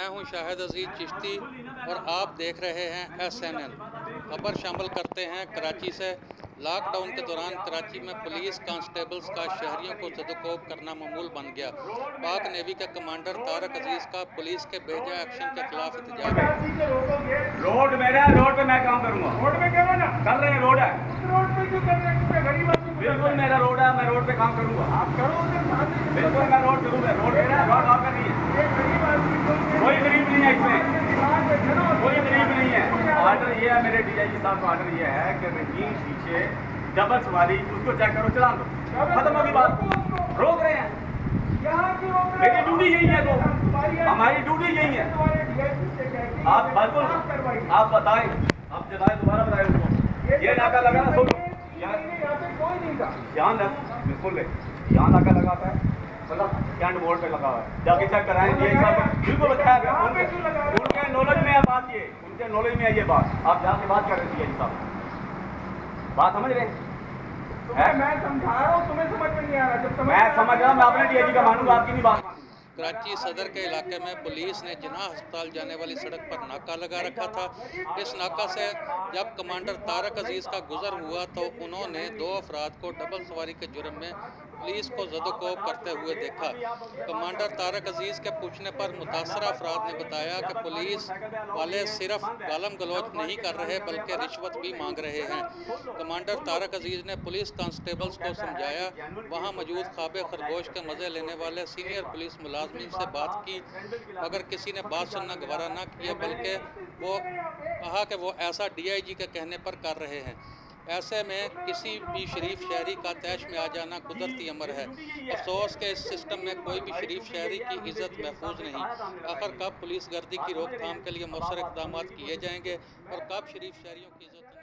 मैं हूं शाहिद अजीज चिश्ती और आप देख रहे हैं SNN। खबर शामिल करते हैं कराची से। लॉकडाउन के दौरान कराची में पुलिस कांस्टेबल्स का शहरियों को सदुपयोग करना मामूल बन गया। पाक नेवी के कमांडर तारक अजीज का पुलिस के बेजा एक्शन के खिलाफ एहतजाज। रोड मेरा है, रोड पे मैं काम करूंगा। रोड पे क्या ना कर रहे हैं, रोड है, रोड पे क्यों कर रहे हैं? गरीब आदमी बिल्कुल मेरा रोड है, मैं रोड पे काम करूंगा। आप करो, बिल्कुल मैं रोड करूंगा। रोड मेरा है, रोड आपका नहीं है। कोई गरीब नहीं है इसमें, कोई गरीब नहीं है। ऑर्डर ये है, मेरे DIG साहब का ऑर्डर ये है कि रंगीन शीशे डबल सवारी उसको चेक करो, चला दो, खत्म होगी बात। रोक रहे हैं, मेरी ड्यूटी यही है, तो हमारी ड्यूटी यही है। आप बिल्कुल आप बताएं, आप जताएं, दोबारा बताएं उसको। ये नाका लगा ना, सुनो ध्यान रख, बिल्कुल ले, यहाँ नाका लगाता है, मतलब कैंट बोर्ड पे लगा हुआ है, जाके चेक कराएं। ये सब बिल्कुल बताया गया, उनके नॉलेज में है बात, ये उनके नॉलेज में है ये बात। आप जाके बात कर रहे थे, साहब बात समझ रहे हैं? मैं समझा रहा हूँ, तुम्हें समझ में नहीं आ रहा। मैं समझ रहा हूँ, मैं अपने DIG का मानूंगा, आपकी नहीं बात। कराची सदर के इलाके में पुलिस ने जिन्ना अस्पताल जाने वाली सड़क पर नाका लगा रखा था। इस नाका से जब कमांडर तारक अजीज का गुजर हुआ तो उन्होंने 2 अफराद को डबल सवारी के जुर्म में पुलिस को ज़दोकोब करते हुए देखा। कमांडर तारक अजीज के पूछने पर मुतासरा अफराद ने बताया कि पुलिस वाले सिर्फ गालम गलौज नहीं कर रहे बल्कि रिश्वत भी मांग रहे हैं। कमांडर तारक अजीज ने पुलिस कांस्टेबल्स को समझाया। वहां मौजूद ख्वाबे खरगोश के मज़े लेने वाले सीनियर पुलिस मुलाजमीन से बात की, मगर किसी ने बात सुनना गवारा न किया, बल्कि वो कहा कि वो ऐसा DIG के कहने पर कर रहे हैं। ऐसे में किसी भी शरीफ शहरी का तैश में आ जाना कुदरती अमर है। अफसोस के इस सिस्टम में कोई भी शरीफ शहरी की इज़्ज़त महफूज नहीं। आखिर कब पुलिस गर्दी की रोकथाम के लिए मौसर इक़दाम किए जाएंगे और कब शरीफ शहरियों की इज़्ज़त